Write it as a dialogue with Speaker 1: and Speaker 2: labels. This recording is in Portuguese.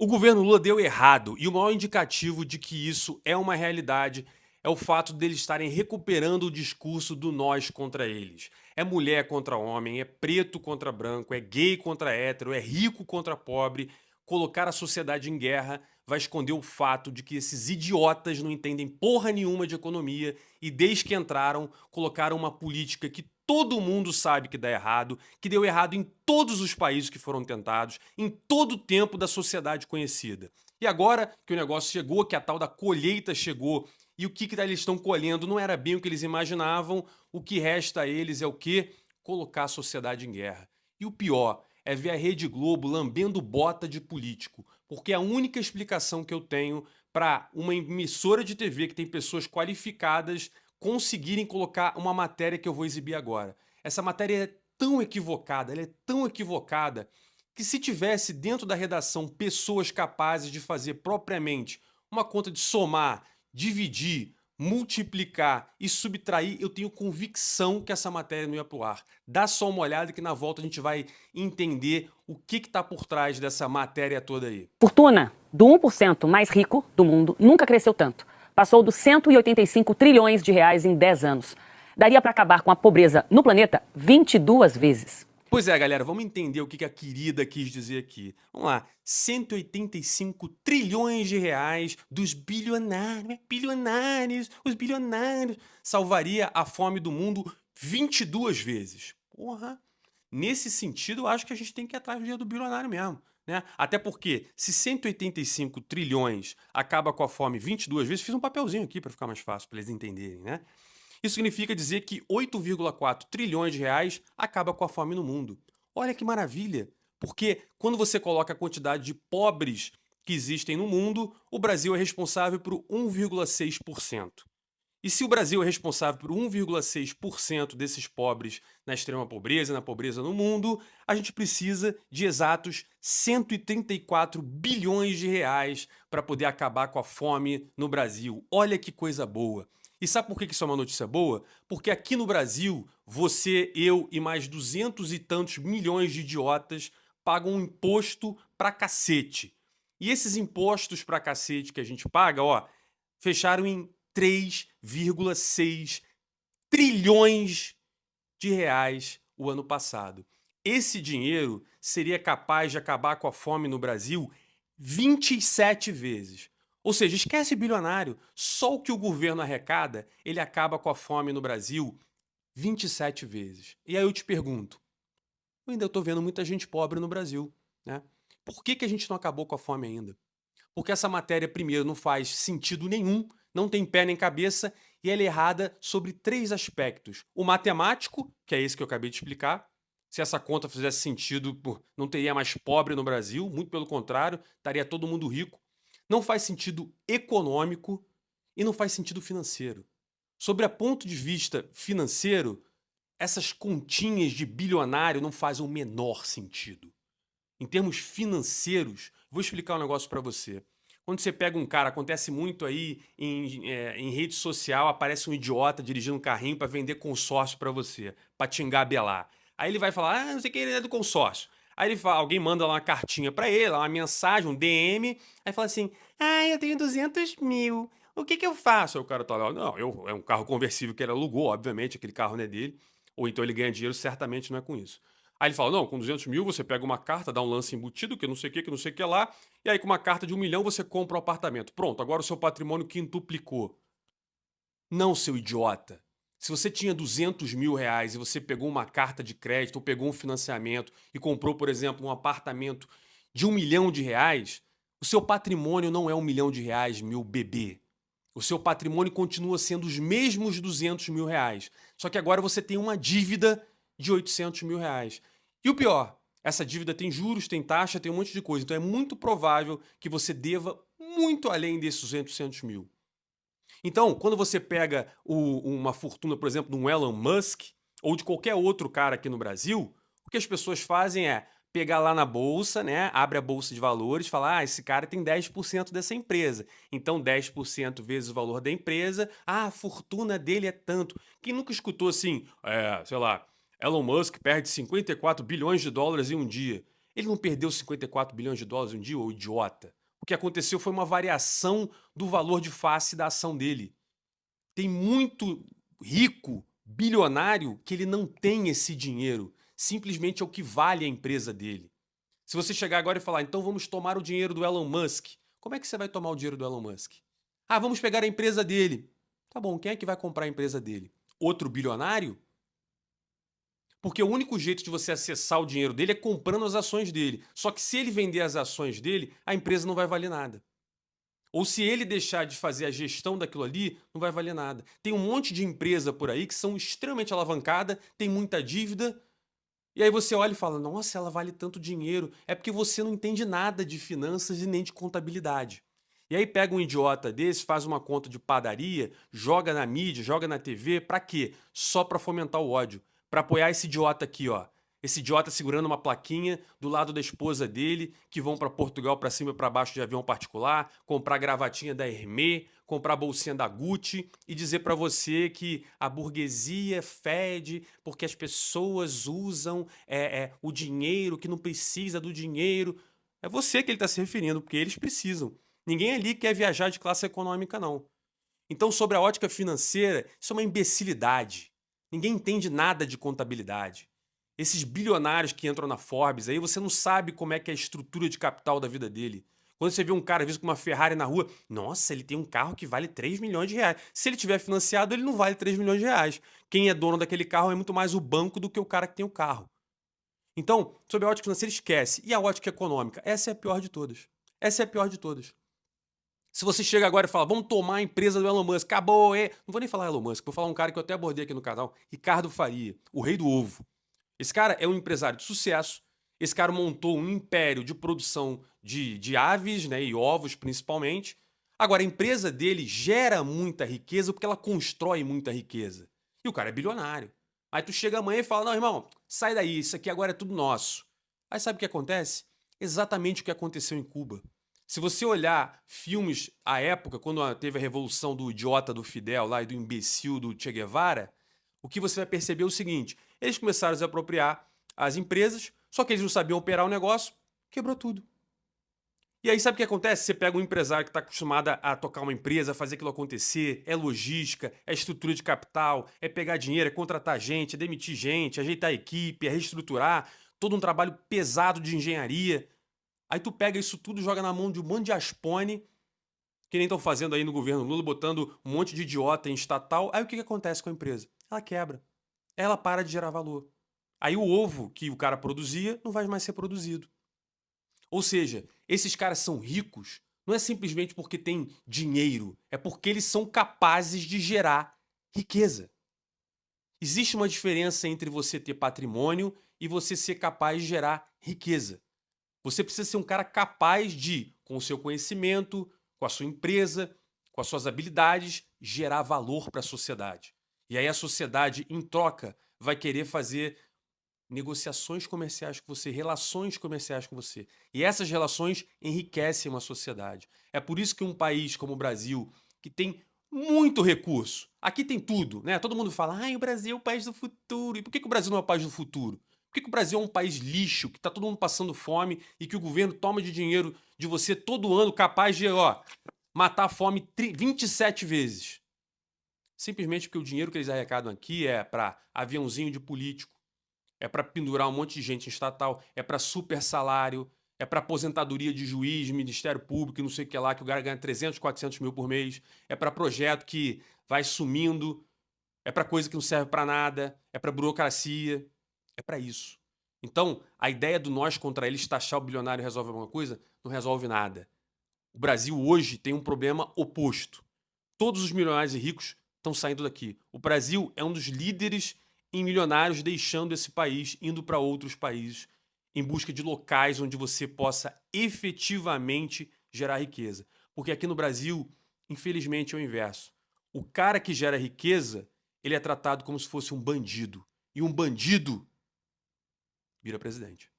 Speaker 1: O governo Lula deu errado e o maior indicativo de que isso é uma realidade é o fato deles estarem recuperando o discurso do nós contra eles. É mulher contra homem, é preto contra branco, é gay contra hétero, é rico contra pobre. Colocar a sociedade em guerra vai esconder o fato de que esses idiotas não entendem porra nenhuma de economia e desde que entraram, colocaram uma política que todo mundo sabe que dá errado, que deu errado em todos os países que foram tentados, em todo o tempo da sociedade conhecida. E agora que o negócio chegou, que a tal da colheita chegou, e o que eles estão colhendo não era bem o que eles imaginavam, o que resta a eles é o quê? Colocar a sociedade em guerra. E o pior é ver a Rede Globo lambendo bota de político, porque a única explicação que eu tenho para uma emissora de TV que tem pessoas qualificadas conseguirem colocar uma matéria que eu vou exibir agora. Essa matéria é tão equivocada, ela é tão equivocada, que se tivesse dentro da redação pessoas capazes de fazer propriamente uma conta de somar, dividir, multiplicar e subtrair, eu tenho convicção que essa matéria não ia pro ar. Dá só uma olhada que na volta a gente vai entender o que está por trás dessa matéria toda aí.
Speaker 2: Fortuna do 1% mais rico do mundo nunca cresceu tanto. Passou dos 185 trilhões de reais em 10 anos. Daria para acabar com a pobreza no planeta 22 vezes.
Speaker 1: Pois é, galera, vamos entender o que a querida quis dizer aqui. Vamos lá, 185 trilhões de reais dos bilionários, os bilionários, salvaria a fome do mundo 22 vezes. Porra, nesse sentido, eu acho que a gente tem que ir atrás do dinheiro do bilionário mesmo. Né? Até porque, se 185 trilhões acaba com a fome 22 vezes, fiz um papelzinho aqui para ficar mais fácil para eles entenderem, né? Isso significa dizer que 8,4 trilhões de reais acaba com a fome no mundo. Olha que maravilha! Porque quando você coloca a quantidade de pobres que existem no mundo, o Brasil é responsável por 1,6%. E se o Brasil é responsável por 1,6% desses pobres na extrema pobreza, na pobreza no mundo, a gente precisa de exatos 134 bilhões de reais para poder acabar com a fome no Brasil. Olha que coisa boa! E sabe por que isso é uma notícia boa? Porque aqui no Brasil, você, eu e mais 200 e tantos milhões de idiotas pagam um imposto pra cacete. E esses impostos pra cacete que a gente paga, ó, fecharam em 3,6 trilhões de reais o ano passado. Esse dinheiro seria capaz de acabar com a fome no Brasil 27 vezes. Ou seja, esquece bilionário, só o que o governo arrecada, ele acaba com a fome no Brasil 27 vezes. E aí eu te pergunto, eu ainda estou vendo muita gente pobre no Brasil, né? Por que a gente não acabou com a fome ainda? Porque essa matéria, primeiro, não faz sentido nenhum, não tem pé nem cabeça e ela é errada sobre 3 aspectos. O matemático, que é esse que eu acabei de explicar. Se essa conta fizesse sentido, não teria mais pobre no Brasil, muito pelo contrário, estaria todo mundo rico. Não faz sentido econômico e não faz sentido financeiro. Sobre a ponto de vista financeiro, essas continhas de bilionário não fazem o menor sentido. Em termos financeiros, vou explicar um negócio para você. Quando você pega um cara, acontece muito aí em rede social, aparece um idiota dirigindo um carrinho para vender consórcio para você, para te engabelar. Aí ele vai falar, não sei o que, ele é do consórcio. Aí ele fala, alguém manda lá uma cartinha para ele, uma mensagem, um DM, aí fala assim, eu tenho 200 mil, o que eu faço? Aí o cara tá lá, não, é um carro conversível que ele alugou, obviamente, aquele carro não é dele, ou então ele ganha dinheiro, certamente não é com isso. Aí ele fala, não, com 200 mil você pega uma carta, dá um lance embutido, que não sei o que não sei o que lá, e aí com uma carta de 1 milhão você compra um apartamento. Pronto, agora o seu patrimônio quintuplicou. Não, seu idiota. Se você tinha 200 mil reais e você pegou uma carta de crédito ou pegou um financiamento e comprou, por exemplo, um apartamento de 1 milhão de reais, o seu patrimônio não é 1 milhão de reais, meu bebê. O seu patrimônio continua sendo os mesmos 200 mil reais. Só que agora você tem uma dívida de 800 mil reais. E o pior, essa dívida tem juros, tem taxa, tem um monte de coisa. Então é muito provável que você deva muito além desses 800 mil. Então, quando você pega uma fortuna, por exemplo, de um Elon Musk ou de qualquer outro cara aqui no Brasil, o que as pessoas fazem é pegar lá na bolsa, né? Abre a bolsa de valores e fala: esse cara tem 10% dessa empresa. Então, 10% vezes o valor da empresa, a fortuna dele é tanto. Quem nunca escutou assim, sei lá, Elon Musk perde 54 bilhões de dólares em um dia. Ele não perdeu 54 bilhões de dólares um dia, ô idiota? O que aconteceu foi uma variação do valor de face da ação dele. Tem muito rico, bilionário, que ele não tem esse dinheiro. Simplesmente é o que vale a empresa dele. Se você chegar agora e falar, então vamos tomar o dinheiro do Elon Musk, como é que você vai tomar o dinheiro do Elon Musk? Ah, vamos pegar a empresa dele. Tá bom, quem é que vai comprar a empresa dele? Outro bilionário? Porque o único jeito de você acessar o dinheiro dele é comprando as ações dele. Só que se ele vender as ações dele, a empresa não vai valer nada. Ou se ele deixar de fazer a gestão daquilo ali, não vai valer nada. Tem um monte de empresa por aí que são extremamente alavancadas, tem muita dívida, e aí você olha e fala, nossa, ela vale tanto dinheiro. É porque você não entende nada de finanças e nem de contabilidade. E aí pega um idiota desse, faz uma conta de padaria, joga na mídia, joga na TV, pra quê? Só pra fomentar o ódio. Pra apoiar esse idiota aqui, ó. Esse idiota segurando uma plaquinha do lado da esposa dele, que vão pra Portugal pra cima e pra baixo de avião particular, comprar gravatinha da Hermès, comprar bolsinha da Gucci e dizer pra você que a burguesia fede porque as pessoas usam o dinheiro, que não precisa do dinheiro. É você que ele tá se referindo, porque eles precisam. Ninguém ali quer viajar de classe econômica, não. Então, sobre a ótica financeira, isso é uma imbecilidade. Ninguém entende nada de contabilidade. Esses bilionários que entram na Forbes, aí você não sabe como é que é a estrutura de capital da vida dele. Quando você vê um cara, às vezes, com uma Ferrari na rua, nossa, ele tem um carro que vale 3 milhões de reais. Se ele tiver financiado, ele não vale 3 milhões de reais. Quem é dono daquele carro é muito mais o banco do que o cara que tem o carro. Então, sobre a ótica financeira, esquece. E a ótica econômica? Essa é a pior de todas. Essa é a pior de todas. Se você chega agora e fala, vamos tomar a empresa do Elon Musk, acabou, é. Não vou nem falar Elon Musk, vou falar um cara que eu até abordei aqui no canal, Ricardo Faria, o rei do ovo. Esse cara é um empresário de sucesso. Esse cara montou um império de produção de aves, né, e ovos principalmente. Agora, a empresa dele gera muita riqueza porque ela constrói muita riqueza. E o cara é bilionário. Aí tu chega amanhã e fala, não, irmão, sai daí, isso aqui agora é tudo nosso. Aí sabe o que acontece? Exatamente o que aconteceu em Cuba. Se você olhar filmes à época, quando teve a revolução do idiota do Fidel lá e do imbecil do Che Guevara, o que você vai perceber é o seguinte, eles começaram a se apropriar as empresas, só que eles não sabiam operar o negócio, quebrou tudo. E aí sabe o que acontece? Você pega um empresário que está acostumado a tocar uma empresa, a fazer aquilo acontecer, é logística, é estrutura de capital, é pegar dinheiro, é contratar gente, é demitir gente, ajeitar a equipe, é reestruturar, todo um trabalho pesado de engenharia. Aí tu pega isso tudo e joga na mão de um monte de aspone, que nem estão fazendo aí no governo Lula, botando um monte de idiota em estatal. Aí o que acontece com a empresa? Ela quebra. Ela para de gerar valor. Aí o ovo que o cara produzia não vai mais ser produzido. Ou seja, esses caras são ricos não é simplesmente porque têm dinheiro, é porque eles são capazes de gerar riqueza. Existe uma diferença entre você ter patrimônio e você ser capaz de gerar riqueza. Você precisa ser um cara capaz de, com o seu conhecimento, com a sua empresa, com as suas habilidades, gerar valor para a sociedade. E aí a sociedade, em troca, vai querer fazer negociações comerciais com você, relações comerciais com você. E essas relações enriquecem uma sociedade. É por isso que um país como o Brasil, que tem muito recurso, aqui tem tudo, né? Todo mundo fala, o Brasil é o país do futuro. E por que o Brasil não é o país do futuro? Por que o Brasil é um país lixo, que tá todo mundo passando fome e que o governo toma de dinheiro de você todo ano, capaz de, matar a fome 27 vezes? Simplesmente porque o dinheiro que eles arrecadam aqui é para aviãozinho de político, é para pendurar um monte de gente em estatal, é para super salário, é para aposentadoria de juiz, Ministério Público, não sei o que lá, que o cara ganha 300, 400 mil por mês, é para projeto que vai sumindo, é para coisa que não serve para nada, é para burocracia, é para isso. Então, a ideia do nós contra eles, taxar o bilionário resolve alguma coisa, não resolve nada. O Brasil hoje tem um problema oposto. Todos os milionários e ricos estão saindo daqui. O Brasil é um dos líderes em milionários deixando esse país, indo para outros países, em busca de locais onde você possa efetivamente gerar riqueza. Porque aqui no Brasil, infelizmente, é o inverso. O cara que gera riqueza, ele é tratado como se fosse um bandido. E um bandido vira presidente.